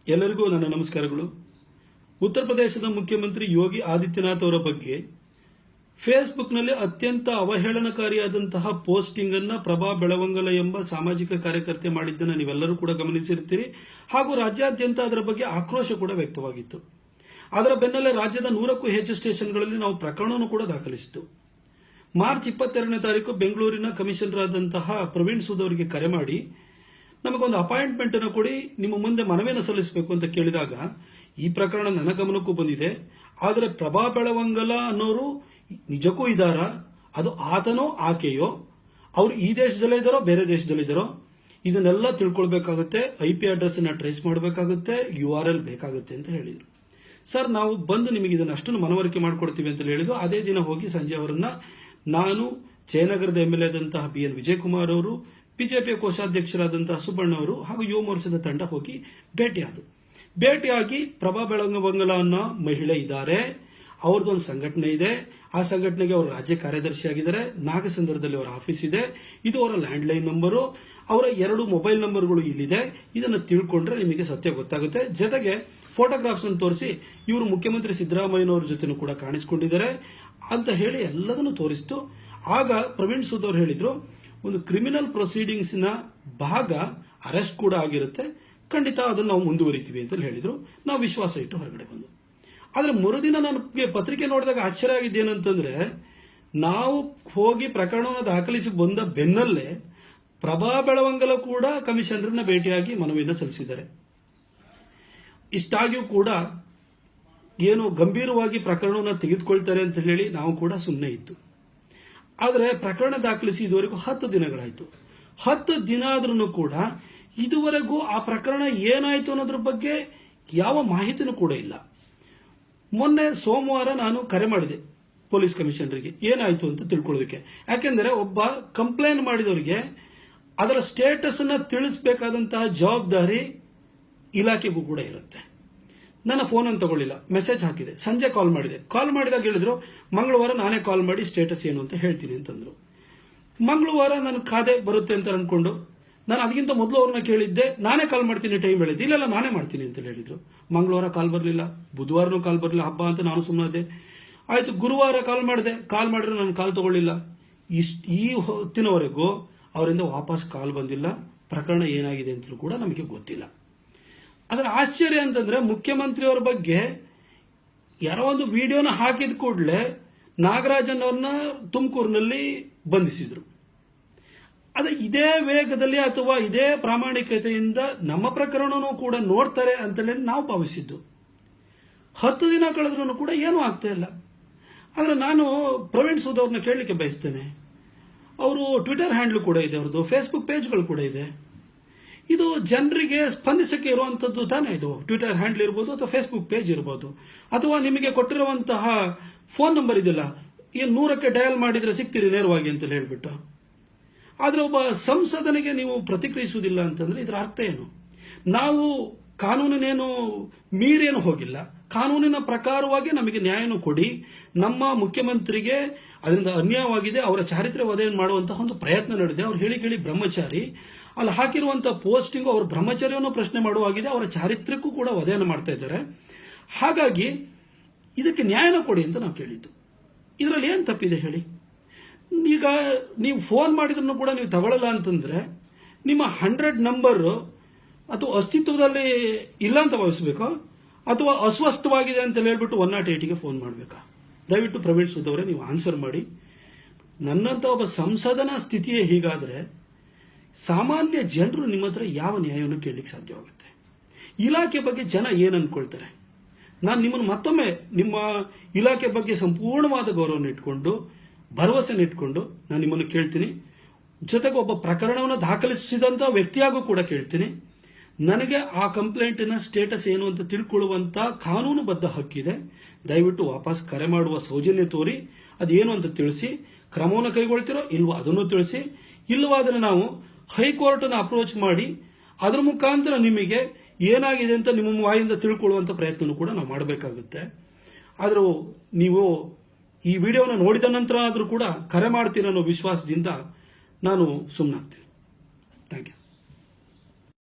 ಎಲ್ಲರಿಗೂ ನನ್ನ ನಮಸ್ಕಾರಗಳು. ಉತ್ತರ ಪ್ರದೇಶದ ಮುಖ್ಯಮಂತ್ರಿ ಯೋಗಿ ಆದಿತ್ಯನಾಥ್ ಅವರ ಬಗ್ಗೆ ಫೇಸ್ಬುಕ್ನಲ್ಲಿ ಅತ್ಯಂತ ಅವಹೇಳನಕಾರಿಯಾದಂತಹ ಪೋಸ್ಟಿಂಗ್ ಅನ್ನು ಪ್ರಭಾ ಬೆಳವಂಗಲ ಎಂಬ ಸಾಮಾಜಿಕ ಕಾರ್ಯಕರ್ತೆ ಮಾಡಿದ್ದನ್ನು ನೀವೆಲ್ಲರೂ ಕೂಡ ಗಮನಿಸಿರ್ತೀರಿ. ಹಾಗೂ ರಾಜ್ಯಾದ್ಯಂತ ಅದರ ಬಗ್ಗೆ ಆಕ್ರೋಶ ಕೂಡ ವ್ಯಕ್ತವಾಗಿತ್ತು. ಅದರ ಬೆನ್ನಲ್ಲೇ ರಾಜ್ಯದ 100ಕ್ಕೂ ಹೆಚ್ಚು ಸ್ಟೇಷನ್ಗಳಲ್ಲಿ ನಾವು ಪ್ರಕರಣವನ್ನು ಕೂಡ ದಾಖಲಿಸಿತು. ಮಾರ್ಚ್ 22ನೇ ತಾರೀಕು ಬೆಂಗಳೂರಿನ ಕಮಿಷನರ್ ಆದಂತಹ ಪ್ರವೀಣ್ ಸೂದ್ ಅವರಿಗೆ ಕರೆ ಮಾಡಿ ನಮಗೊಂದು ಅಪಾಯಿಂಟ್ಮೆಂಟ್ ಅನ್ನು ಕೊಡಿ, ನಿಮ್ಮ ಮುಂದೆ ಮನವಿಯನ್ನು ಸಲ್ಲಿಸಬೇಕು ಅಂತ ಕೇಳಿದಾಗ ಈ ಪ್ರಕರಣ ನನ್ನ ಗಮನಕ್ಕೂ ಬಂದಿದೆ. ಆದರೆ ಪ್ರಭಾ ಬೆಳವಂಗಲ ಅನ್ನೋರು ನಿಜಕ್ಕೂ ಇದ್ದಾರಾ, ಅದು ಆತನೋ ಆಕೆಯೋ, ಅವರು ಈ ದೇಶದಲ್ಲೇ ಇದ್ದಾರೋ ಬೇರೆ ದೇಶದಲ್ಲಿದ್ದಾರೋ, ಇದನ್ನೆಲ್ಲ ತಿಳ್ಕೊಳ್ಬೇಕಾಗುತ್ತೆ. IP ಅಡ್ರೆಸ್ ಅನ್ನ ಟ್ರೇಸ್ ಮಾಡಬೇಕಾಗುತ್ತೆ, URL ಬೇಕಾಗುತ್ತೆ ಅಂತ ಹೇಳಿದರು. ಸರ್, ನಾವು ಬಂದು ನಿಮಗೆ ಇದನ್ನು ಅಷ್ಟನ್ನು ಮನವರಿಕೆ ಮಾಡಿಕೊಡ್ತೀವಿ ಅಂತ ಹೇಳಿದ್ರು. ಅದೇ ದಿನ ಹೋಗಿ ಸಂಜೆ ಅವರನ್ನ ನಾನು ಜಯನಗರದ MLA ಆದಂತಹ BN ವಿಜಯಕುಮಾರ್ ಅವರು, ಬಿಜೆಪಿಯ ಕೋಶಾಧ್ಯಕ್ಷರಾದಂತಹ ಸುಬ್ಬಣ್ಣ ಅವರು ಹಾಗೂ ಯುವ ಮೋರ್ಚಾದ ತಂಡ ಹೋಗಿ ಭೇಟಿಯಾಗಿ ಪ್ರಭಾ ಬೆಳವಂಗಲ ಅನ್ನೋ ಮಹಿಳೆ ಇದ್ದಾರೆ, ಅವ್ರದ್ದೊಂದು ಸಂಘಟನೆ ಇದೆ, ಆ ಸಂಘಟನೆಗೆ ಅವರು ರಾಜ್ಯ ಕಾರ್ಯದರ್ಶಿ ಆಗಿದ್ದಾರೆ, ನಾಗಸಂದ್ರದಲ್ಲಿ ಅವರ ಆಫೀಸ್ ಇದೆ, ಇದು ಅವರ ಲ್ಯಾಂಡ್ಲೈನ್ ನಂಬರು, ಅವರ 2 ಮೊಬೈಲ್ ನಂಬರ್ಗಳು ಇಲ್ಲಿದೆ, ಇದನ್ನು ತಿಳ್ಕೊಂಡ್ರೆ ನಿಮಗೆ ಸತ್ಯ ಗೊತ್ತಾಗುತ್ತೆ. ಜೊತೆಗೆ ಫೋಟೋಗ್ರಾಫ್ಸ್ ಅನ್ನು ತೋರಿಸಿ ಇವರು ಮುಖ್ಯಮಂತ್ರಿ ಸಿದ್ದರಾಮಯ್ಯನವ್ರ ಜೊತೆನೂ ಕೂಡ ಕಾಣಿಸ್ಕೊಂಡಿದ್ದಾರೆ ಅಂತ ಹೇಳಿ ಎಲ್ಲದನ್ನು ತೋರಿಸ್ತು. ಆಗ ಪ್ರವೀಣ್ ಸೂದ್ ಅವರು ಹೇಳಿದ್ರು, ಒಂದು ಕ್ರಿಮಿನಲ್ ಪ್ರೊಸೀಡಿಂಗ್ಸ್ ನ ಭಾಗ ಅರೆಸ್ಟ್ ಕೂಡ ಆಗಿರುತ್ತೆ, ಖಂಡಿತ ಅದನ್ನು ನಾವು ಮುಂದುವರಿತೀವಿ ಅಂತ ಹೇಳಿದ್ರು. ನಾವು ವಿಶ್ವಾಸ ಇಟ್ಟು ಹೊರಗಡೆ ಬಂದು. ಆದರೆ ಮರುದಿನ ನನಗೆ ಪತ್ರಿಕೆ ನೋಡಿದಾಗ ಆಶ್ಚರ್ಯ ಆಗಿದ್ದೇನಂತಂದ್ರೆ, ನಾವು ಹೋಗಿ ಪ್ರಕರಣವನ್ನು ದಾಖಲಿಸಿ ಬಂದ ಬೆನ್ನಲ್ಲೇ ಪ್ರಭಾ ಬೆಳವಂಗಲ ಕೂಡ ಕಮಿಷನರ್ನ ಭೇಟಿಯಾಗಿ ಮನವಿಯನ್ನು ಸಲ್ಲಿಸಿದ್ದಾರೆ. ಇಷ್ಟಾಗಿಯೂ ಕೂಡ ಏನು ಗಂಭೀರವಾಗಿ ಪ್ರಕರಣವನ್ನು ತೆಗೆದುಕೊಳ್ತಾರೆ ಅಂತ ಹೇಳಿ ನಾವು ಕೂಡ ಸುಮ್ಮನೆ ಇತ್ತು. ಆದರೆ ಪ್ರಕರಣ ದಾಖಲಿಸಿ ಇದುವರೆಗೂ 10 ದಿನಗಳಾಯಿತು. 10 ದಿನ ಆದ್ರೂ ಕೂಡ ಇದುವರೆಗೂ ಆ ಪ್ರಕರಣ ಏನಾಯಿತು ಅನ್ನೋದ್ರ ಬಗ್ಗೆ ಯಾವ ಮಾಹಿತಿನೂ ಕೂಡ ಇಲ್ಲ. ಮೊನ್ನೆ ಸೋಮವಾರ ನಾನು ಕರೆ ಮಾಡಿದೆ ಪೊಲೀಸ್ ಕಮಿಷನರ್ಗೆ ಏನಾಯಿತು ಅಂತ ತಿಳ್ಕೊಳ್ಳೋದಕ್ಕೆ. ಯಾಕೆಂದರೆ ಒಬ್ಬ ಕಂಪ್ಲೇಂಟ್ ಮಾಡಿದವರಿಗೆ ಅದರ ಸ್ಟೇಟಸ್ ಅನ್ನ ತಿಳಿಸಬೇಕಾದಂತಹ ಜವಾಬ್ದಾರಿ ಇಲಾಖೆಗೂ ಕೂಡ ಇರುತ್ತೆ. ನನ್ನ ಫೋನನ್ನು ತಗೊಳ್ಳಿಲ್ಲ, ಮೆಸೇಜ್ ಹಾಕಿದೆ, ಸಂಜೆ ಕಾಲ್ ಮಾಡಿದಾಗ ಹೇಳಿದ್ರು ಮಂಗಳವಾರ ನಾನೇ ಕಾಲ್ ಮಾಡಿ ಸ್ಟೇಟಸ್ ಏನು ಅಂತ ಹೇಳ್ತೀನಿ ಅಂತಂದ್ರು. ಮಂಗಳವಾರ ನಾನು ಕಾದೆ ಬರುತ್ತೆ ಅಂತ ಅನ್ಕೊಂಡು ನಾನು ಅದಕ್ಕಿಂತ ಮೊದಲು ಅವ್ರನ್ನ ಕೇಳಿದ್ದೆ, ನಾನೇ ಕಾಲ್ ಮಾಡ್ತೀನಿ ಟೈಮ್ ಹೇಳಿದ್ದೆ, ಇಲ್ಲ ನಾನೇ ಮಾಡ್ತೀನಿ ಅಂತ ಹೇಳಿದ್ರು. ಮಂಗಳವಾರ ಕಾಲ್ ಬರಲಿಲ್ಲ, ಬುಧವಾರನೂ ಕಾಲ್ ಬರಲಿಲ್ಲ, ಹಬ್ಬ ಅಂತ ನಾನು ಸುಮ್ಮನೆ ಆಯ್ತು. ಗುರುವಾರ ಕಾಲ್ ಮಾಡಿದ್ರೆ ನಾನು ಕಾಲ್ ತಗೊಳ್ಳಿಲ್ಲ. ಈ ಹೊತ್ತಿನವರೆಗೂ ಅವರಿಂದ ವಾಪಸ್ ಕಾಲ್ ಬಂದಿಲ್ಲ. ಪ್ರಕರಣ ಏನಾಗಿದೆ ಅಂತಲೂ ಕೂಡ ನಮಗೆ ಗೊತ್ತಿಲ್ಲ. ಅದರ ಆಶ್ಚರ್ಯ ಅಂತಂದ್ರೆ, ಮುಖ್ಯಮಂತ್ರಿಯವರ ಬಗ್ಗೆ ಯಾರೋ ಒಂದು ವಿಡಿಯೋನ ಹಾಕಿದ ಕೂಡಲೇ ನಾಗರಾಜನ್ ಅವ್ರನ್ನ ತುಮಕೂರಿನಲ್ಲಿ ಬಂಧಿಸಿದ್ರು. ಅದೇ ಇದೇ ವೇಗದಲ್ಲಿ ಅಥವಾ ಇದೇ ಪ್ರಾಮಾಣಿಕತೆಯಿಂದ ನಮ್ಮ ಪ್ರಕರಣನೂ ಕೂಡ ನೋಡ್ತಾರೆ ಅಂತೇಳಿ ನಾವು ಭಾವಿಸಿದ್ದು. 10 ದಿನ ಕಳೆದ್ರೂ ಕೂಡ ಏನೂ ಆಗ್ತಾ ಇಲ್ಲ. ಆದರೆ ನಾನು ಪ್ರವೀಣ್ ಸೂದ್ ಅವ್ರನ್ನ ಕೇಳಲಿಕ್ಕೆ ಬಯಸ್ತೇನೆ. ಅವರು ಟ್ವಿಟರ್ ಹ್ಯಾಂಡ್ಲ್ ಕೂಡ ಇದೆ, ಅವ್ರದ್ದು ಫೇಸ್ಬುಕ್ ಪೇಜ್ಗಳು ಕೂಡ ಇದೆ. ಇದು ಜನರಿಗೆ ಸ್ಪಂದಿಸಕ್ಕೆ ಇರುವಂಥದ್ದು ತಾನೇ. ಇದು ಟ್ವಿಟರ್ ಹ್ಯಾಂಡ್ಲ್ ಇರ್ಬೋದು ಅಥವಾ ಫೇಸ್ಬುಕ್ ಪೇಜ್ ಇರ್ಬೋದು, ಅಥವಾ ನಿಮಗೆ ಕೊಟ್ಟಿರುವಂತಹ ಫೋನ್ ನಂಬರ್ ಇದೆಯಲ್ಲ, ಈ 100ಕ್ಕೆ ಡಯಲ್ ಮಾಡಿದ್ರೆ ಸಿಗ್ತೀರಿ ನೇರವಾಗಿ ಅಂತ ಹೇಳ್ಬಿಟ್ಟು. ಆದರೆ ಒಬ್ಬ ಸಂಸದನಿಗೆ ನೀವು ಪ್ರತಿಕ್ರಿಯಿಸುವುದಿಲ್ಲ ಅಂತಂದ್ರೆ ಇದರ ಅರ್ಥ ಏನು? ನಾವು ಕಾನೂನಿನೇನು ಮೀರೇನು ಹೋಗಿಲ್ಲ, ಕಾನೂನಿನ ಪ್ರಕಾರವಾಗಿ ನಮಗೆ ನ್ಯಾಯನೂ ಕೊಡಿ. ನಮ್ಮ ಮುಖ್ಯಮಂತ್ರಿಗೆ ಅದರಿಂದ ಅನ್ಯಾಯವಾಗಿದೆ, ಅವರ ಚಾರಿತ್ರ್ಯ ವಧೆಯನ್ನು ಮಾಡುವಂತಹ ಒಂದು ಪ್ರಯತ್ನ ನಡೆದಿದೆ. ಅವ್ರು ಹೇಳಿ ಬ್ರಹ್ಮಚಾರಿ, ಅಲ್ಲಿ ಹಾಕಿರುವಂತಹ ಪೋಸ್ಟಿಂಗು ಅವ್ರ ಬ್ರಹ್ಮಚರ್ಯವನ್ನು ಪ್ರಶ್ನೆ ಮಾಡುವಾಗಿದೆ, ಅವರ ಚಾರಿತ್ರ್ಯಕ್ಕೂ ಕೂಡ ವಧೆಯನ್ನು ಮಾಡ್ತಾ ಇದ್ದಾರೆ. ಹಾಗಾಗಿ ಇದಕ್ಕೆ ನ್ಯಾಯನ ಕೊಡಿ ಅಂತ ನಾವು ಕೇಳಿದ್ದು. ಇದರಲ್ಲಿ ಏನು ತಪ್ಪಿದೆ ಹೇಳಿ? ಈಗ ನೀವು ಫೋನ್ ಮಾಡಿದ್ರು ಕೂಡ ನೀವು ತಗೊಳ್ಳಲ್ಲ ಅಂತಂದ್ರೆ ನಿಮ್ಮ 100 ನಂಬರ್ ಅಥವಾ ಅಸ್ತಿತ್ವದಲ್ಲಿ ಇಲ್ಲ ಅಂತ ಭಾವಿಸಬೇಕಾ, ಅಥವಾ ಅಸ್ವಸ್ಥವಾಗಿದೆ ಅಂತ ಹೇಳ್ಬಿಟ್ಟು 108ಗೆ ಫೋನ್ ಮಾಡಬೇಕಾ? ದಯವಿಟ್ಟು ಪ್ರವೀಣ್ ಸೂದ್ ಅವರೇ ನೀವು ಆನ್ಸರ್ ಮಾಡಿ. ನನ್ನಂತ ಒಬ್ಬ ಸಂಸದನ ಸ್ಥಿತಿಯೇ ಹೀಗಾದ್ರೆ ಸಾಮಾನ್ಯ ಜನರು ನಿಮ್ಮ ಹತ್ರ ಯಾವ ನ್ಯಾಯವನ್ನು ಕೇಳಲಿಕ್ಕೆ ಸಾಧ್ಯವಾಗುತ್ತೆ? ಇಲಾಖೆ ಬಗ್ಗೆ ಜನ ಏನು ಅನ್ಕೊಳ್ತಾರೆ? ನಾನು ನಿಮ್ಮನ್ನು ಮತ್ತೊಮ್ಮೆ ನಿಮ್ಮ ಇಲಾಖೆ ಬಗ್ಗೆ ಸಂಪೂರ್ಣವಾದ ಗೌರವವನ್ನು ಇಟ್ಕೊಂಡು, ಭರವಸೆಯನ್ನು ಇಟ್ಕೊಂಡು ನಾನು ನಿಮ್ಮನ್ನು ಕೇಳ್ತೀನಿ. ಜೊತೆಗೆ ಒಬ್ಬ ಪ್ರಕರಣವನ್ನು ದಾಖಲಿಸಿದಂಥ ವ್ಯಕ್ತಿಯಾಗೂ ಕೂಡ ಕೇಳ್ತೀನಿ. ನನಗೆ ಆ ಕಂಪ್ಲೇಂಟಿನ ಸ್ಟೇಟಸ್ ಏನು ಅಂತ ತಿಳ್ಕೊಳ್ಳುವಂಥ ಕಾನೂನುಬದ್ಧ ಹಕ್ಕಿದೆ. ದಯವಿಟ್ಟು ವಾಪಸ್ ಕರೆ ಮಾಡುವ ಸೌಜನ್ಯ ತೋರಿ ಅದೇನು ಅಂತ ತಿಳಿಸಿ, ಕ್ರಮವನ್ನು ಕೈಗೊಳ್ತಿರೋ ಇಲ್ವೋ ಅದನ್ನು ತಿಳಿಸಿ. ಇಲ್ಲವಾದರೆ ನಾವು ಹೈಕೋರ್ಟನ್ನು ಅಪ್ರೋಚ್ ಮಾಡಿ ಅದರ ಮುಖಾಂತರ ನಿಮಗೆ ಏನಾಗಿದೆ ಅಂತ ನಿಮ್ಮ ವಾಯಿಂದ ತಿಳ್ಕೊಳ್ಳುವಂಥ ಪ್ರಯತ್ನ ಕೂಡ ನಾವು ಮಾಡಬೇಕಾಗುತ್ತೆ. ಆದರೂ ನೀವು ಈ ವಿಡಿಯೋನ ನೋಡಿದ ನಂತರ ಆದರೂ ಕೂಡ ಕರೆ ಮಾಡ್ತೀನಿ ಅನ್ನೋ ವಿಶ್ವಾಸದಿಂದ ನಾನು ಸುಮ್ಮನಾಗ್ತೀನಿ. Thank you.